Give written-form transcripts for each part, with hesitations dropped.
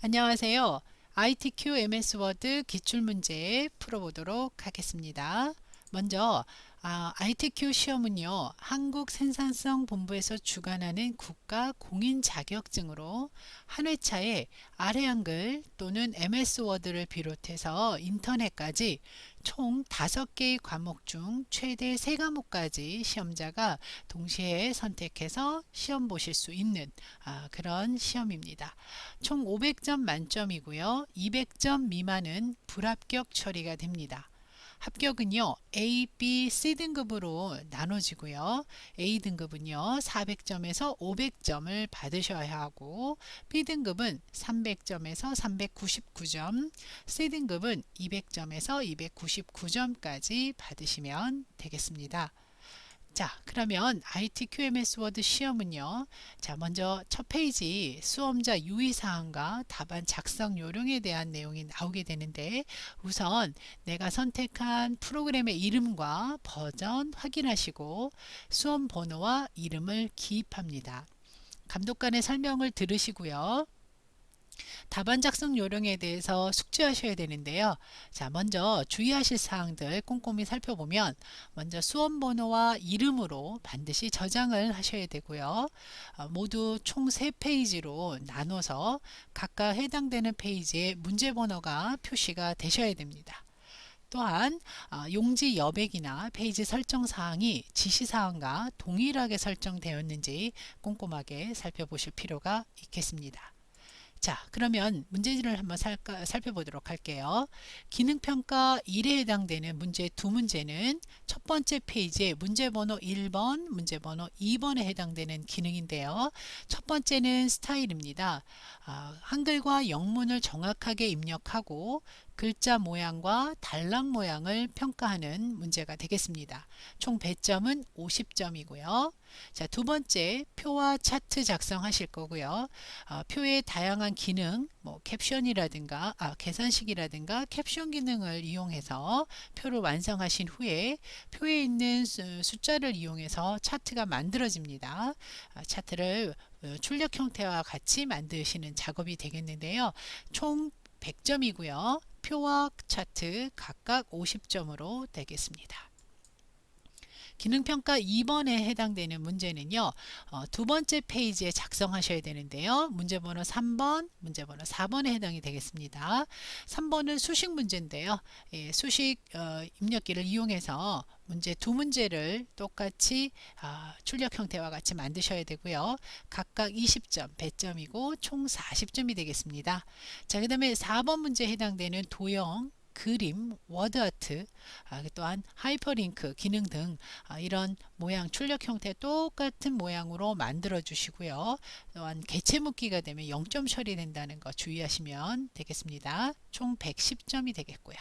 안녕하세요. ITQ MS 워드 기출문제 풀어보도록 하겠습니다. 먼저 ITQ 시험은요, 한국생산성본부에서 주관하는 국가 공인 자격증으로 한 회차에 아래 한글 또는 MS 워드를 비롯해서 인터넷까지 총 5개의 과목 중 최대 3과목까지 시험자가 동시에 선택해서 시험 보실 수 있는 그런 시험입니다. 총 500점 만점이고요. 200점 미만은 불합격 처리가 됩니다. 합격은요, A, B, C 등급으로 나눠지고요. A 등급은요, 400점에서 500점을 받으셔야 하고, B 등급은 300점에서 399점, C 등급은 200점에서 299점까지 받으시면 되겠습니다. 자, 그러면 ITQMS 워드 시험은요. 자, 먼저 첫 페이지 수험자 유의사항과 답안 작성 요령에 대한 내용이 나오게 되는데, 우선 내가 선택한 프로그램의 이름과 버전 확인하시고 수험 번호와 이름을 기입합니다. 감독관의 설명을 들으시고요. 답안 작성 요령에 대해서 숙지하셔야 되는데요. 자, 먼저 주의하실 사항들 꼼꼼히 살펴보면, 먼저 수험 번호와 이름으로 반드시 저장을 하셔야 되고요. 모두 총 3페이지로 나눠서 각각 해당되는 페이지에 문제 번호가 표시가 되셔야 됩니다. 또한 용지 여백이나 페이지 설정 사항이 지시사항과 동일하게 설정되었는지 꼼꼼하게 살펴보실 필요가 있겠습니다. 자, 그러면 문제지를 한번 살펴보도록 할게요. 기능평가 1에 해당되는 문제 2문제는 첫 번째 페이지에 문제번호 1번, 문제번호 2번에 해당되는 기능인데요. 첫 번째는 스타일입니다. 한글과 영문을 정확하게 입력하고 글자 모양과 단락 모양을 평가하는 문제가 되겠습니다. 총 배점은 50점이고요. 자, 두 번째, 표와 차트 작성하실 거고요. 표의 다양한 기능, 캡션이라든가 계산식이라든가 캡션 기능을 이용해서 표를 완성하신 후에 표에 있는 숫자를 이용해서 차트가 만들어집니다. 차트를 출력 형태와 같이 만드시는 작업이 되겠는데요. 총 100점이고요. 표와 차트 각각 50점으로 되겠습니다. 기능평가 2번에 해당되는 문제는요, 두 번째 페이지에 작성하셔야 되는데요. 문제번호 3번, 문제번호 4번에 해당이 되겠습니다. 3번은 수식 문제인데요. 수식 입력기를 이용해서 문제 2문제를 똑같이 출력 형태와 같이 만드셔야 되고요. 각각 20점, 배점이고 총 40점이 되겠습니다. 자, 그 다음에 4번 문제에 해당되는 도형, 그림, 워드아트, 또한 하이퍼링크 기능 등 이런 모양 출력 형태 똑같은 모양으로 만들어 주시고요. 또한 개체 묶기가 되면 0점 처리된다는 거 주의하시면 되겠습니다. 총 110점이 되겠고요.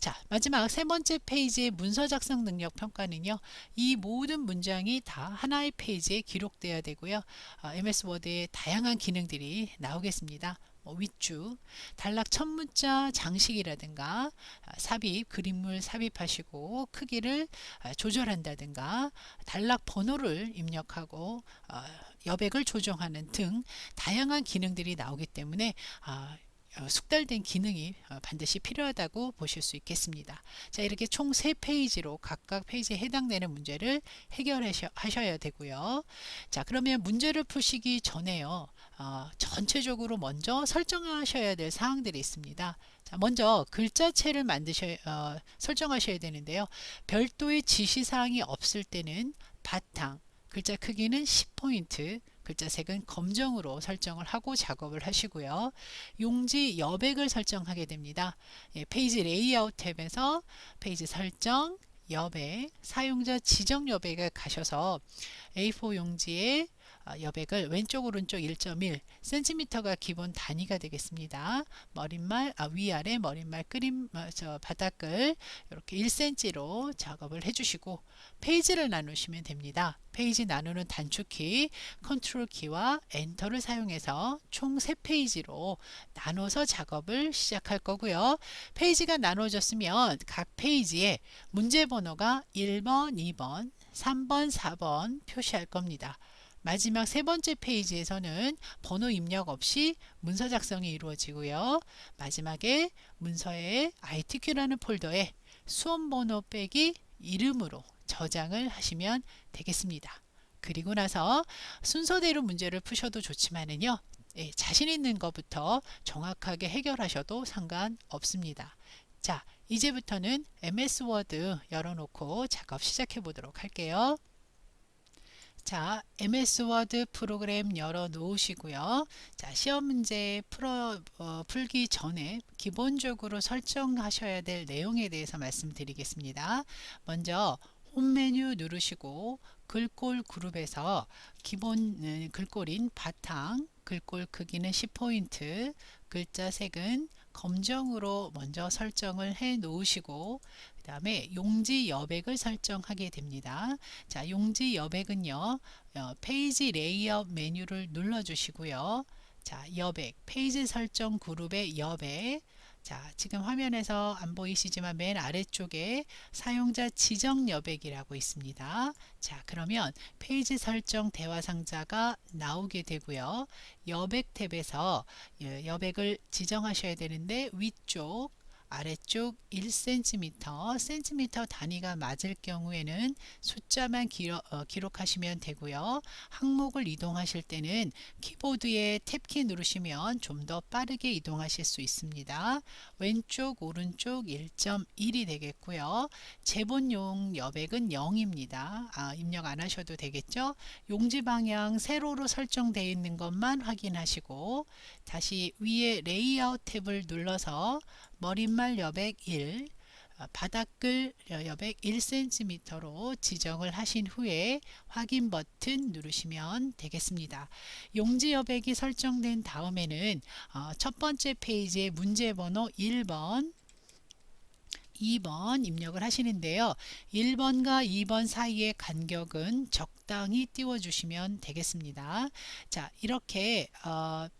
자, 마지막 세 번째 페이지의 문서 작성 능력 평가는요, 이 모든 문장이 다 하나의 페이지에 기록되어야 되고요. MS 워드의 다양한 기능들이 나오겠습니다. 윗줄, 단락 첫 문자 장식이라든가 삽입, 그림을 삽입하시고 크기를 조절한다든가 단락 번호를 입력하고 여백을 조정하는 등 다양한 기능들이 나오기 때문에 숙달된 기능이 반드시 필요하다고 보실 수 있겠습니다. 자, 이렇게 총 3페이지로 각각 페이지에 해당되는 문제를 해결하셔야 되고요. 자, 그러면 문제를 푸시기 전에요. 전체적으로 먼저 설정하셔야 될 사항들이 있습니다. 자, 먼저 글자체를 설정하셔야 되는데요. 별도의 지시사항이 없을 때는 바탕, 글자 크기는 10포인트, 글자 색은 검정으로 설정을 하고 작업을 하시고요. 용지 여백을 설정하게 됩니다. 페이지 레이아웃 탭에서 페이지 설정, 여백, 사용자 지정 여백에 가셔서 A4 용지에 여백을 왼쪽 오른쪽 1.1cm가 기본 단위가 되겠습니다. 머릿말 위아래 머릿말 바닥을 이렇게 1cm로 작업을 해주시고 페이지를 나누시면 됩니다. 페이지 나누는 단축키 컨트롤 키와 엔터를 사용해서 총 3페이지로 나눠서 작업을 시작할 거고요. 페이지가 나눠졌으면 각 페이지에 문제 번호가 1번, 2번, 3번, 4번 표시할 겁니다. 마지막 세 번째 페이지에서는 번호 입력 없이 문서 작성이 이루어지고요. 마지막에 문서의 ITQ라는 폴더에 수험 번호 빼기 이름으로 저장을 하시면 되겠습니다. 그리고 나서 순서대로 문제를 푸셔도 좋지만은요. 자신 있는 것부터 정확하게 해결하셔도 상관없습니다. 자, 이제부터는 MS 워드 열어놓고 작업 시작해 보도록 할게요. 자, MS 워드 프로그램 열어 놓으시고요. 자, 시험 문제 풀기 전에 기본적으로 설정하셔야 될 내용에 대해서 말씀드리겠습니다. 먼저 홈 메뉴 누르시고 글꼴 그룹에서 기본 글꼴인 바탕, 글꼴 크기는 10포인트, 글자 색은 검정으로 먼저 설정을 해 놓으시고 그 다음에 용지 여백을 설정하게 됩니다. 자, 용지 여백은요, 페이지 레이아웃 메뉴를 눌러 주시고요. 자, 여백, 페이지 설정 그룹의 여백. 자, 지금 화면에서 안 보이시지만 맨 아래쪽에 사용자 지정 여백이라고 있습니다. 자, 그러면 페이지 설정 대화 상자가 나오게 되고요. 여백 탭에서 여백을 지정하셔야 되는데 위쪽 아래쪽 1cm, 센티미터 단위가 맞을 경우에는 숫자만 기록하시면 되고요. 항목을 이동하실 때는 키보드에 탭키 누르시면 좀 더 빠르게 이동하실 수 있습니다. 왼쪽, 오른쪽 1.1이 되겠고요. 제본용 여백은 0입니다. 입력 안 하셔도 되겠죠. 용지 방향 세로로 설정되어 있는 것만 확인하시고 다시 위에 레이아웃 탭을 눌러서 머릿말 여백 1, 바닥글 여백 1cm로 지정을 하신 후에 확인 버튼 누르시면 되겠습니다. 용지 여백이 설정된 다음에는 첫 번째 페이지의 문제 번호 1번 2번 입력을 하시는데요. 1번과 2번 사이의 간격은 적당히 띄워주시면 되겠습니다. 자, 이렇게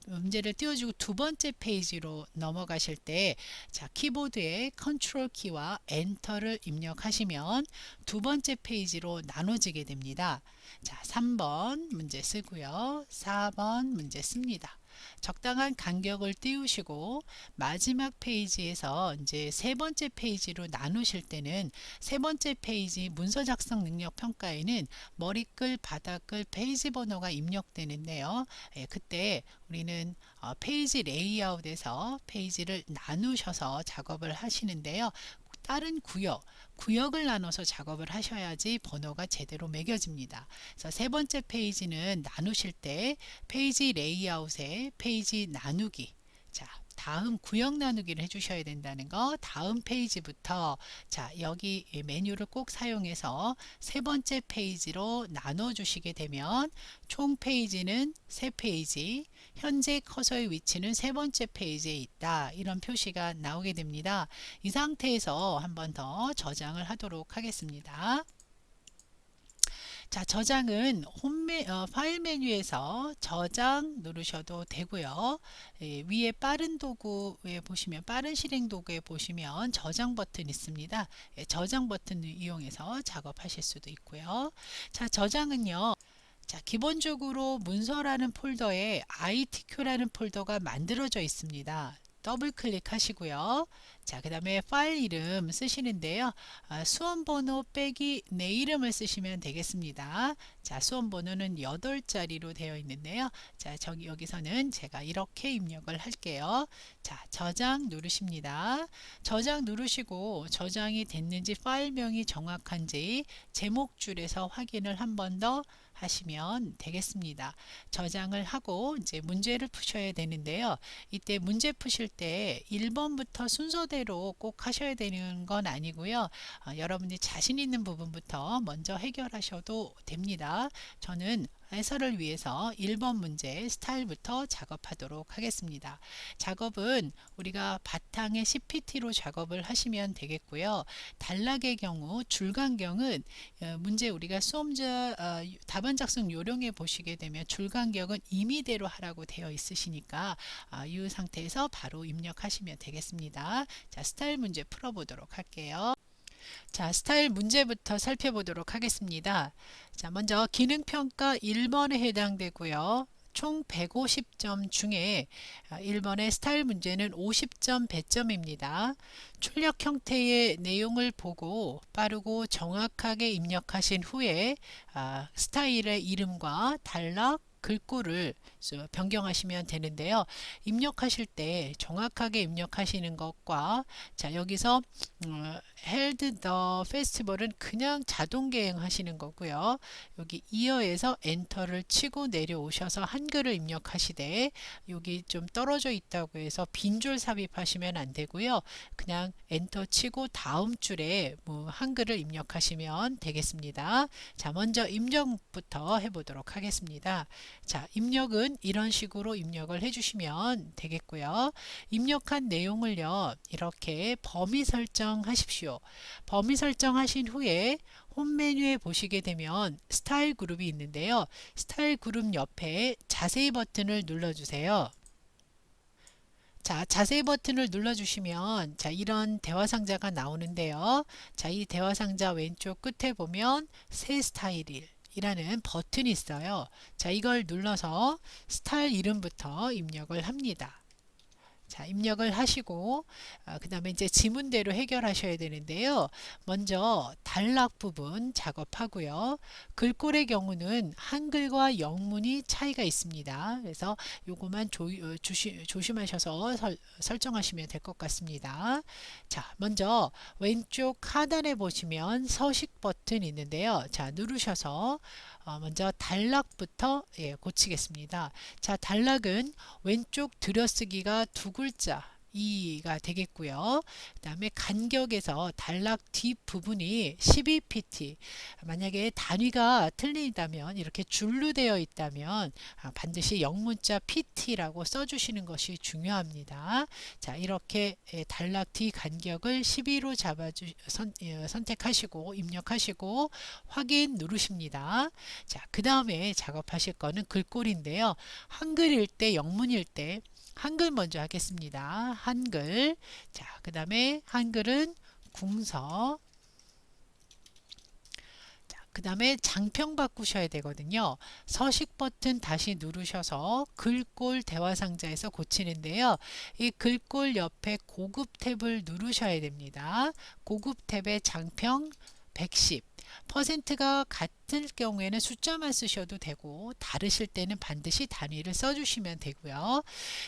문제를 띄워주고 두 번째 페이지로 넘어가실 때 자, 키보드에 컨트롤 키와 엔터를 입력하시면 두 번째 페이지로 나눠지게 됩니다. 자, 3번 문제 쓰고요. 4번 문제 씁니다. 적당한 간격을 띄우시고 마지막 페이지에서 이제 세 번째 페이지로 나누실 때는 세 번째 페이지 문서 작성 능력 평가에는 머리글, 바닥글, 페이지 번호가 입력되는데요. 그때 우리는 페이지 레이아웃에서 페이지를 나누셔서 작업을 하시는데요. 다른 구역을 나눠서 작업을 하셔야지 번호가 제대로 매겨집니다. 그래서 세 번째 페이지는 나누실 때 페이지 레이아웃에 페이지 나누기, 자, 다음 구역 나누기를 해주셔야 된다는 거. 다음 페이지부터 자, 여기 메뉴를 꼭 사용해서 세 번째 페이지로 나눠 주시게 되면 총 페이지는 세 페이지, 현재 커서의 위치는 세 번째 페이지에 있다, 이런 표시가 나오게 됩니다. 이 상태에서 한 번 더 저장을 하도록 하겠습니다. 자, 저장은 파일 메뉴에서 저장 누르셔도 되고요. 위에 빠른 도구에 보시면, 빠른 실행 도구에 보시면 저장 버튼 있습니다. 저장 버튼을 이용해서 작업하실 수도 있고요. 자, 저장은요, 자, 기본적으로 문서라는 폴더에 ITQ라는 폴더가 만들어져 있습니다. 더블 클릭하시고요. 자, 그 다음에 파일 이름 쓰시는데요. 수험 번호 빼기 내 이름을 쓰시면 되겠습니다. 자, 수험 번호는 8자리로 되어 있는데요. 자, 여기서는 제가 이렇게 입력을 할게요. 자, 저장 누르십니다. 저장 누르시고 저장이 됐는지 파일명이 정확한지 제목줄에서 확인을 한 번 더 하시면 되겠습니다. 저장을 하고 이제 문제를 푸셔야 되는데요. 이때 문제 푸실 때 1번부터 순서대로 꼭 하셔야 되는 건 아니고요. 여러분이 자신 있는 부분부터 먼저 해결하셔도 됩니다. 저는 해설을 위해서 1번 문제 스타일부터 작업하도록 하겠습니다. 작업은 우리가 바탕에 CPT로 작업을 하시면 되겠고요. 단락의 경우 줄간격은 문제 우리가 수험자 답안 작성 요령에 보시게 되면 줄간격은 임의대로 하라고 되어 있으시니까 이 상태에서 바로 입력하시면 되겠습니다. 자, 스타일 문제 풀어보도록 할게요. 자, 스타일 문제부터 살펴보도록 하겠습니다. 자, 먼저 기능평가 1번에 해당되고요. 총 150점 중에 1번의 스타일 문제는 50점 배점입니다. 출력 형태의 내용을 보고 빠르고 정확하게 입력하신 후에 스타일의 이름과 단락, 글꼴을 변경하시면 되는데요. 입력하실 때 정확하게 입력하시는 것과 자, 여기서 held the festival은 그냥 자동 개행하시는 거고요. 여기 이어에서 엔터를 치고 내려오셔서 한글을 입력하시되 여기 좀 떨어져 있다고 해서 빈줄 삽입하시면 안 되고요. 그냥 엔터 치고 다음 줄에 한글을 입력하시면 되겠습니다. 자, 먼저 입력부터 해보도록 하겠습니다. 자, 입력은 이런 식으로 입력을 해주시면 되겠고요. 입력한 내용을요, 이렇게 범위 설정하십시오. 범위 설정하신 후에 홈 메뉴에 보시게 되면 스타일 그룹이 있는데요. 스타일 그룹 옆에 자세히 버튼을 눌러주세요. 자, 자세히 버튼을 눌러주시면 자, 이런 대화 상자가 나오는데요. 자, 이 대화 상자 왼쪽 끝에 보면 새 스타일일 이라는 버튼이 있어요. 자, 이걸 눌러서 스타일 이름부터 입력을 합니다. 자, 입력을 하시고 그 다음에 이제 지문대로 해결하셔야 되는데요. 먼저 단락 부분 작업하고요. 글꼴의 경우는 한글과 영문이 차이가 있습니다. 그래서 요거만 조심하셔서 설정하시면 될 것 같습니다. 자, 먼저 왼쪽 하단에 보시면 서식 버튼 있는데요. 자, 누르셔서 먼저 단락부터 고치겠습니다. 자, 단락은 왼쪽 들여쓰기가 두 글자 이가 되겠고요. 그 다음에 간격에서 단락 뒷부분이 12pt, 만약에 단위가 틀리다면 이렇게 줄로 되어 있다면 반드시 영문자 pt라고 써주시는 것이 중요합니다. 자, 이렇게 단락 뒤 간격을 12로 선택하시고 입력하시고 확인 누르십니다. 자, 그 다음에 작업하실 거는 글꼴인데요. 한글일 때, 영문일 때 한글 먼저 하겠습니다. 한글. 자, 그 다음에 한글은 궁서. 자, 그 다음에 장평 바꾸셔야 되거든요. 서식 버튼 다시 누르셔서 글꼴 대화 상자에서 고치는데요. 이 글꼴 옆에 고급 탭을 누르셔야 됩니다. 고급 탭에 장평 110. 퍼센트가 같을 경우에는 숫자만 쓰셔도 되고 다르실 때는 반드시 단위를 써주시면 되고요.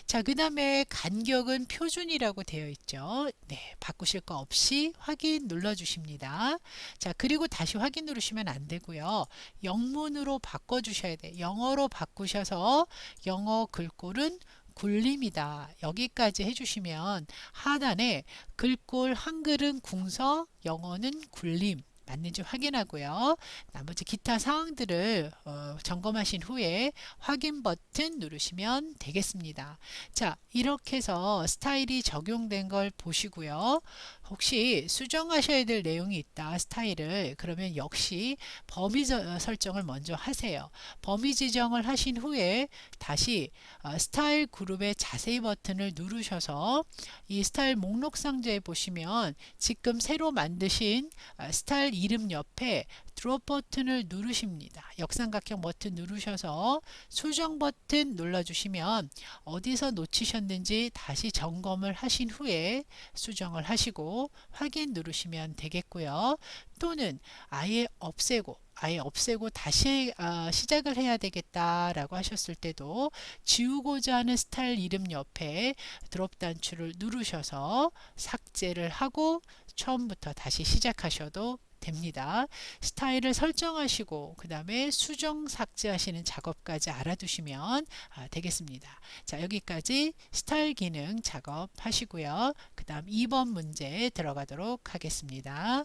자, 그 다음에 간격은 표준이라고 되어 있죠. 네, 바꾸실 거 없이 확인 눌러주십니다. 자, 그리고 다시 확인 누르시면 안 되고요. 영문으로 바꿔주셔야 돼요. 영어로 바꾸셔서 영어 글꼴은 굴림이다. 여기까지 해주시면 하단에 글꼴 한글은 궁서, 영어는 굴림 맞는지 확인하고요. 나머지 기타 사항들을 점검하신 후에 확인 버튼 누르시면 되겠습니다. 자, 이렇게 해서 스타일이 적용된 걸 보시고요. 혹시 수정하셔야 될 내용이 있다, 스타일을. 그러면 역시 범위 설정을 먼저 하세요. 범위 지정을 하신 후에 다시 스타일 그룹의 자세히 버튼을 누르셔서 이 스타일 목록 상자에 보시면 지금 새로 만드신 스타일 이름 옆에 드롭 버튼을 누르십니다. 역삼각형 버튼 누르셔서 수정 버튼 눌러주시면 어디서 놓치셨는지 다시 점검을 하신 후에 수정을 하시고 확인 누르시면 되겠고요. 또는 아예 없애고 다시 시작을 해야 되겠다라고 하셨을 때도 지우고자 하는 스타일 이름 옆에 드롭 단추를 누르셔서 삭제를 하고 처음부터 다시 시작하셔도 됩니다. 스타일을 설정하시고 그 다음에 수정 삭제하시는 작업까지 알아두시면 되겠습니다. 자, 여기까지 스타일 기능 작업하시고요. 그 다음 2번 문제 들어가도록 하겠습니다.